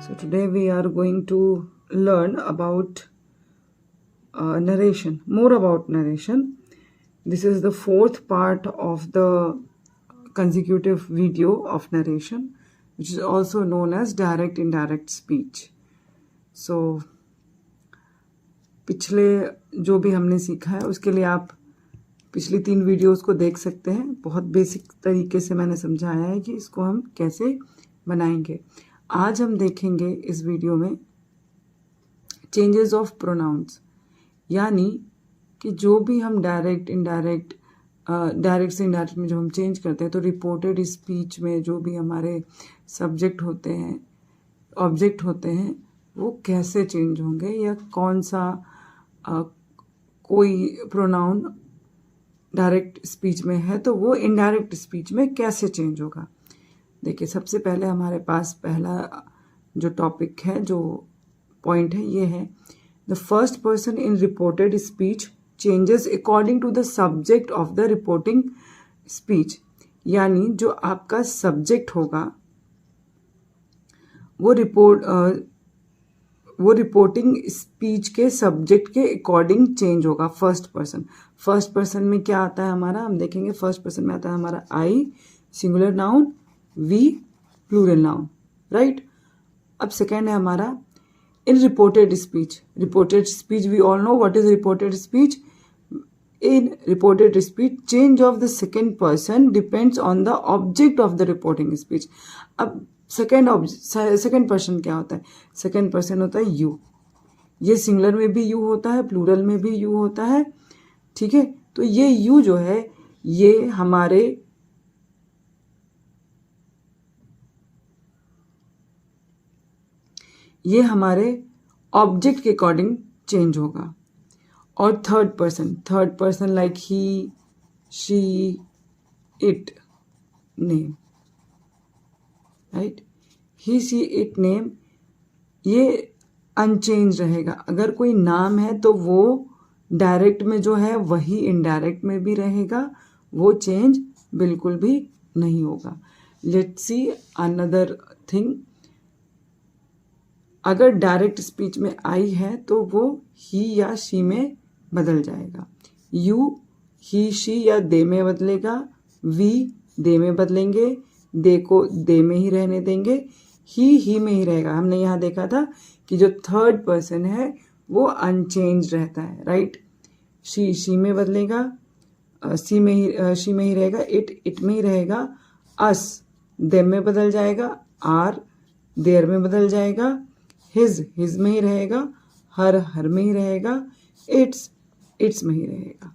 So today we are going to learn about narration, more about narration. This is the fourth part of the consecutive video of narration, which is also known as direct indirect speech. So पिछले जो भी हमने सीखा है उसके लिए आप पिछली 3 वीडियोस को देख सकते हैं। बहुत बेसिक तरीके से मैंने समझाया है कि इसको हम कैसे बनाएंगे। आज हम देखेंगे इस वीडियो में चेंजेस ऑफ प्रोनाउंस, यानी कि जो भी हम डायरेक्ट इनडायरेक्ट डायरेक्ट से इनडायरेक्ट में जो हम चेंज करते हैं, तो रिपोर्टेड स्पीच में जो भी हमारे सब्जेक्ट होते हैं, ऑब्जेक्ट होते हैं, वो कैसे चेंज होंगे, या कौन सा कोई प्रोनाउन डायरेक्ट स्पीच में है तो वो इनडायरेक्ट स्पीच में कैसे चेंज होगा। देखिए, सबसे पहले हमारे पास पहला जो टॉपिक है, जो पॉइंट है, ये है the first person in reported speech changes according to the subject of the reporting speech. यानी जो आपका सब्जेक्ट होगा वो रिपोर्टिंग स्पीच के सब्जेक्ट के अकॉर्डिंग चेंज होगा। फर्स्ट पर्सन में क्या आता है हमारा, हम देखेंगे। फर्स्ट पर्सन में आता है हमारा I singular noun, we plural noun, right. अब सेकेंड है हमारा in reported speech. Reported speech we all know what is reported speech. In reported speech change of the second person depends on the object of the reporting speech. अब second person क्या होता है? Second person होता है you. ये singular में भी you होता है, प्लूरल में भी यू होता है, ठीक है। तो ये यू जो है ये हमारे ऑब्जेक्ट के अकॉर्डिंग चेंज होगा। और third person like he, she, it, name, right. He, she, it, name ये अनचेंज रहेगा। अगर कोई नाम है तो वो डायरेक्ट में जो है वही इनडायरेक्ट में भी रहेगा, वो चेंज बिल्कुल भी नहीं होगा। Let's see another thing. अगर डायरेक्ट स्पीच में आई है तो वो ही या शी में बदल जाएगा। यू ही, शी या दे में बदलेगा। वी दे में बदलेंगे, दे को दे में ही रहने देंगे, ही में ही रहेगा। हमने यहाँ देखा था कि जो थर्ड पर्सन है वो अनचेंज रहता है, राइट। शी में बदलेगा, शी में ही रहेगा। इट में ही रहेगा। अस देम में बदल जाएगा। आर देयर में बदल जाएगा। हिज में ही रहेगा। हर में ही रहेगा। इट्स में ही रहेगा,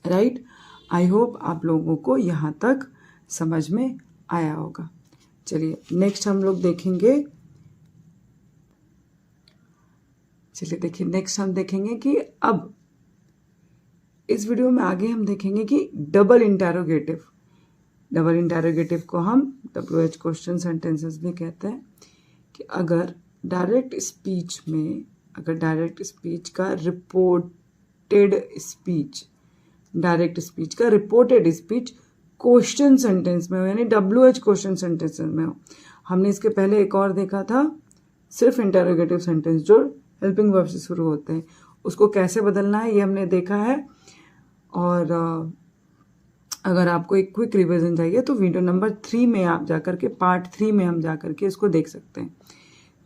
राइट। आई होप आप लोगों को यहाँ तक समझ में आया होगा। चलिए नेक्स्ट हम लोग देखेंगे। नेक्स्ट हम देखेंगे कि अब इस वीडियो में आगे हम देखेंगे कि डबल इंटेरोगेटिव को हम WH क्वेश्चन सेंटेंसेस भी कहते हैं। कि अगर डायरेक्ट स्पीच का रिपोर्टेड स्पीच क्वेश्चन सेंटेंस में हो, यानी WH क्वेश्चन सेंटेंस में हो। हमने इसके पहले एक और देखा था, सिर्फ इंटेरोगेटिव सेंटेंस जो हेल्पिंग वर्ब से शुरू होते हैं, उसको कैसे बदलना है ये हमने देखा है। और अगर आपको एक क्विक रिवीजन चाहिए तो वीडियो नंबर 3 में आप जाकर के, पार्ट 3 में हम जाकर के इसको देख सकते हैं।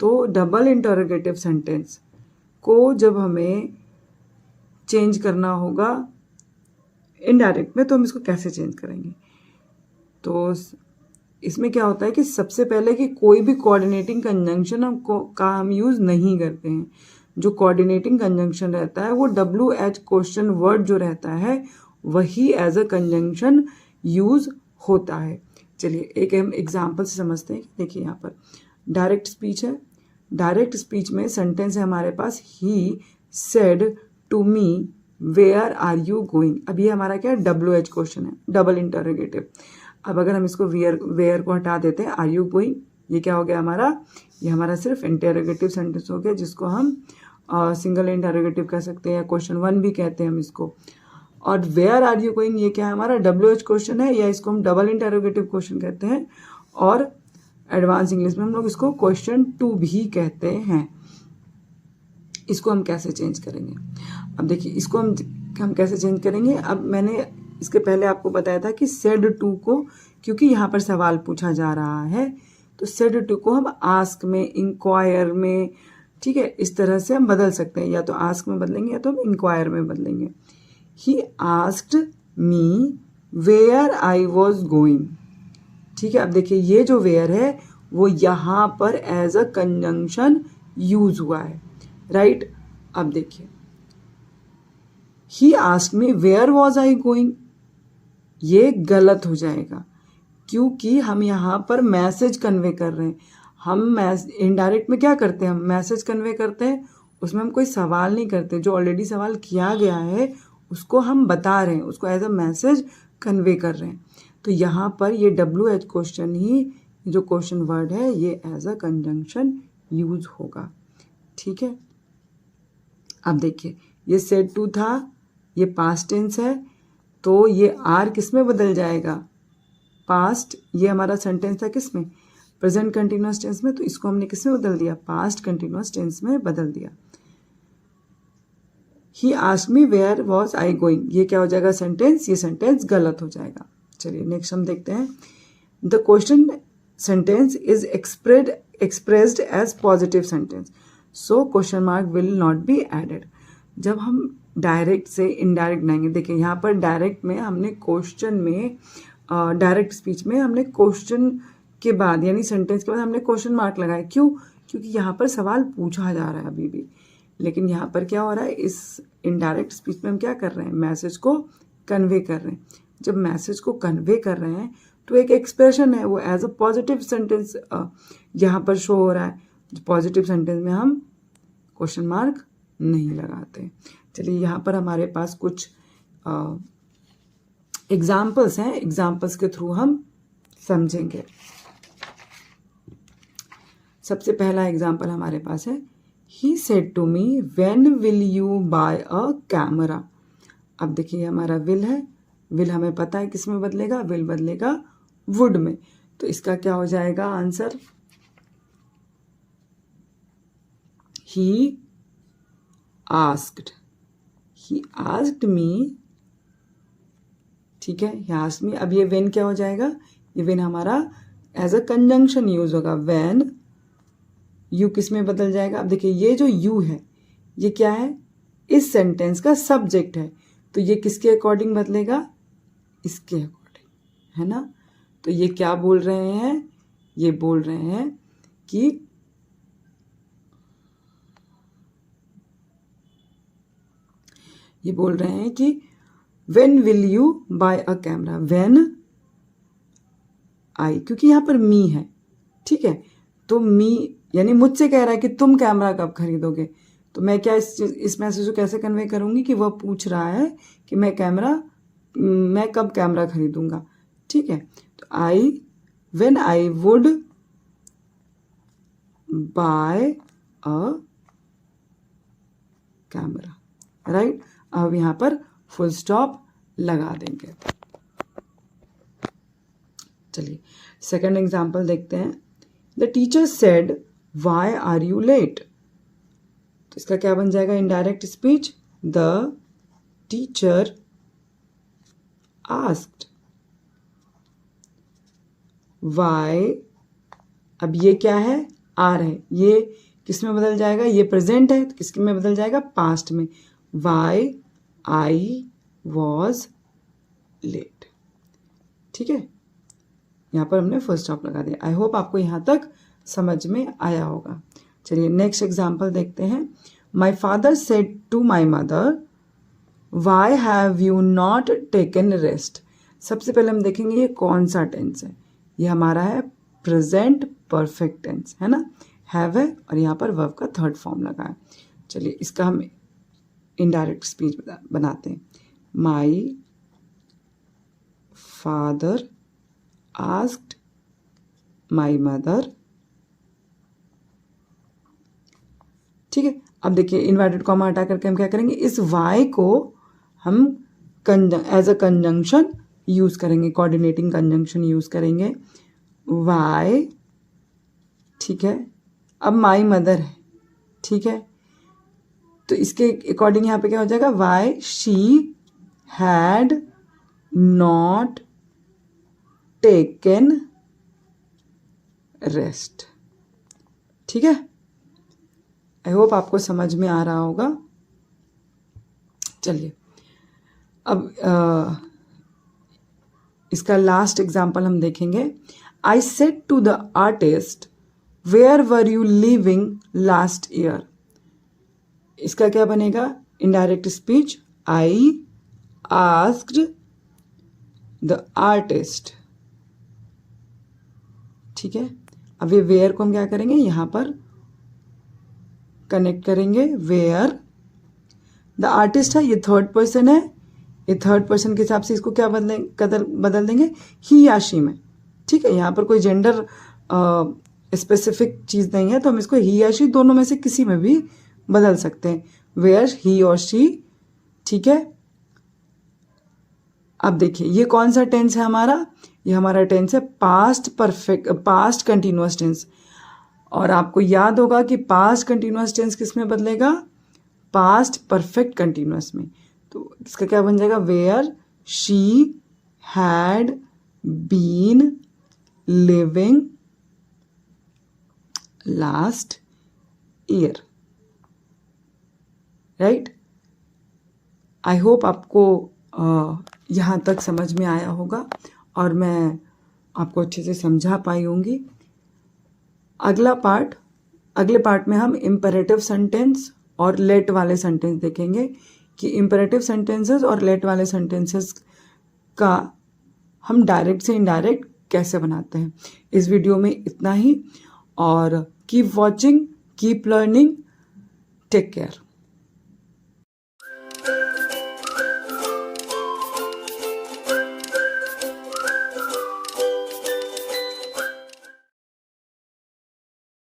तो डबल इंटेरोगेटिव सेंटेंस को जब हमें चेंज करना होगा इनडायरेक्ट में, तो हम इसको कैसे चेंज करेंगे। तो इसमें क्या होता है कि सबसे पहले कि कोई भी कोऑर्डिनेटिंग कंजंक्शन का हम यूज़ नहीं करते हैं। जो कोऑर्डिनेटिंग कंजंक्शन रहता है वो WH क्वेश्चन वर्ड जो रहता है वही एज अ कंजंक्शन यूज होता है। चलिए एक हम एग्जाम्पल से समझते हैं। देखिए यहाँ पर डायरेक्ट स्पीच है। डायरेक्ट स्पीच में सेंटेंस है हमारे पास, he said to me where are you going. अब ये हमारा क्या है, WH क्वेश्चन है, डबल इंटरोगेटिव। अब अगर हम इसको वेयर को हटा देते हैं, आर यू गोइंग, ये क्या हो गया हमारा, ये हमारा सिर्फ इंटरोगेटिव सेंटेंस हो गया, जिसको हम सिंगल इंटरोगेटिव कह सकते हैं या क्वेश्चन 1 भी कहते हैं हम इसको। और वेयर आर यू गोइंग ये क्या है हमारा, WH क्वेश्चन है, या इसको हम डबल इंटरोगेटिव क्वेश्चन कहते हैं। और एडवांस इंग्लिश में हम लोग इसको क्वेश्चन 2 भी कहते हैं। इसको हम कैसे चेंज करेंगे? अब देखिए इसको हम कैसे चेंज करेंगे। अब मैंने इसके पहले आपको बताया था कि सेड टू को, क्योंकि यहाँ पर सवाल पूछा जा रहा है, तो सेड टू को हम आस्क में, इंक्वायर में, ठीक है, इस तरह से हम बदल सकते हैं। या तो आस्क में बदलेंगे या तो हम इंक्वायर में बदलेंगे। He asked me where I was going. ठीक है, अब देखिए ये जो वेयर है वो यहाँ पर एज अ कंजंक्शन यूज हुआ है, राइट। अब देखिए he asked me where was I going, ये गलत हो जाएगा क्योंकि हम यहाँ पर मैसेज कन्वे कर रहे हैं। हम इनडायरेक्ट में क्या करते हैं, हम मैसेज कन्वे करते हैं, उसमें हम कोई सवाल नहीं करते। जो ऑलरेडी सवाल किया गया है उसको हम बता रहे हैं, उसको एज अ मैसेज कन्वे कर रहे हैं। तो यहाँ पर ये WH क्वेश्चन ही, जो क्वेश्चन वर्ड है, ये एज अ कंजंक्शन यूज होगा। ठीक है, अब देखिए ये सेड टू था, ये पास्ट टेंस है, तो ये आर किस में बदल जाएगा, पास्ट। ये हमारा सेंटेंस था किस में, प्रेजेंट कंटिन्यूअस टेंस में, तो इसको हमने किस में बदल दिया, पास्ट कंटिन्यूअस टेंस में बदल दिया। He asked me where was I going, ये क्या हो जाएगा सेंटेंस, ये सेंटेंस गलत हो जाएगा। चलिए नेक्स्ट हम देखते हैं। The question sentence is expressed as positive sentence, so question mark will not be added. जब हम डायरेक्ट से इनडायरेक्ट बनाएंगे, देखिए यहाँ पर डायरेक्ट में हमने क्वेश्चन में, डायरेक्ट स्पीच में हमने क्वेश्चन के बाद यानी सेंटेंस के बाद हमने क्वेश्चन मार्क लगाया। क्यों? क्योंकि यहाँ पर सवाल पूछा जा रहा है अभी भी। लेकिन यहाँ पर क्या हो रहा है, इस इनडायरेक्ट स्पीच में हम क्या कर रहे हैं, मैसेज को कन्वे कर रहे हैं। जब मैसेज को कन्वे कर रहे हैं तो एक एक्सप्रेशन है, वो एज अ पॉजिटिव सेंटेंस यहाँ पर शो हो रहा है। पॉजिटिव सेंटेंस में हम क्वेश्चन मार्क नहीं लगाते। चलिए यहाँ पर हमारे पास कुछ एग्जाम्पल्स हैं, एग्जाम्पल्स के थ्रू हम समझेंगे। सबसे पहला एग्जाम्पल हमारे पास है, he said to me when will you buy a camera. अब देखिए हमारा विल है, विल हमें पता है किस में बदलेगा, विल बदलेगा वुड में। तो इसका क्या हो जाएगा आंसर, ही आस्क्ड मी, ठीक है, ही आस्क्ड मी। अब ये व्हेन क्या हो जाएगा, ये व्हेन हमारा एज अ कंजंक्शन यूज होगा। व्हेन यू किस में बदल जाएगा। अब देखिए ये जो यू है ये क्या है, इस सेंटेंस का सब्जेक्ट है, तो ये किसके अकॉर्डिंग बदलेगा, इसके अकॉर्डिंग, है ना। तो ये क्या बोल रहे हैं, ये बोल रहे हैं कि ये बोल रहे हैं कि when will you buy a camera, when I, क्योंकि यहाँ पर मी है, ठीक है, तो मी यानी मुझसे कह रहा है कि तुम कैमरा कब खरीदोगे। तो मैं क्या इस मैसेज को कैसे कन्वे करूँगी कि वह पूछ रहा है कि मैं कब कैमरा खरीदूंगा। ठीक है, तो when I would buy a camera, right. अब यहाँ पर फुल स्टॉप लगा देंगे। चलिए सेकंड एग्जाम्पल देखते हैं। The teacher said why are you late, तो इसका क्या बन जाएगा indirect speech, the teacher asked why. अब ये क्या है, आर है, ये किस में बदल जाएगा, ये प्रेजेंट है, तो किसके में बदल जाएगा, पास्ट में। वाई आई वॉज लेट, ठीक है, यहाँ पर हमने फुल स्टॉप लगा दिया। आई होप आपको यहाँ तक समझ में आया होगा। चलिए नेक्स्ट एग्जाम्पल देखते हैं। My father said to my mother why have you not taken rest. सबसे पहले हम देखेंगे ये कौन सा टेंस है, ये हमारा है प्रेजेंट परफेक्ट टेंस, है ना, हैव है और यहाँ पर वर्ब का थर्ड फॉर्म लगा है। चलिए इसका हम इनडायरेक्ट स्पीच बनाते हैं। My father asked my mother, ठीक है। अब देखिए इन्वर्टेड कॉमा हटा करके हम क्या करेंगे, इस वाई को हम एज अ कंजंक्शन यूज करेंगे, कोऑर्डिनेटिंग कंजंक्शन यूज करेंगे। वाई ठीक है। अब माई मदर है, ठीक है, तो इसके अकॉर्डिंग यहाँ पे क्या हो जाएगा, why she had not taken rest. ठीक है, आई होप आपको समझ में आ रहा होगा। चलिए अब इसका लास्ट एग्जाम्पल हम देखेंगे। I said to the artist where were you living last year. इसका क्या बनेगा, indirect speech. I asked the artist, ठीक है। अब ये वेयर को हम क्या करेंगे, यहां पर कनेक्ट करेंगे। वेयर द आर्टिस्ट है, ये थर्ड पर्सन है, ये थर्ड पर्सन के हिसाब से इसको क्या बदल देंगे, ही या शी में। ठीक है, यहाँ पर कोई जेंडर स्पेसिफिक चीज नहीं है, तो हम इसको ही या शी दोनों में से किसी में भी बदल सकते हैं। वेयर ही और शी, ठीक है। अब देखिए ये कौन सा टेंस है हमारा, ये हमारा टेंस है past perfect, past continuous tense. और आपको याद होगा कि पास्ट कंटिन्यूअस टेंस किस में बदलेगा, पास्ट परफेक्ट कंटिन्यूअस में। तो इसका क्या बन जाएगा, where she had been living last year. Right, I hope आपको यहाँ तक समझ में आया होगा और मैं आपको अच्छे से समझा पाई होंगी। अगले पार्ट में हम इम्पेरेटिव सेंटेंस और लेट वाले सेंटेंस देखेंगे कि इम्पेरेटिव सेंटेंसेस और लेट वाले सेंटेंसेस का हम डायरेक्ट से इनडायरेक्ट कैसे बनाते हैं। इस वीडियो में इतना ही, और keep watching, keep learning, take care.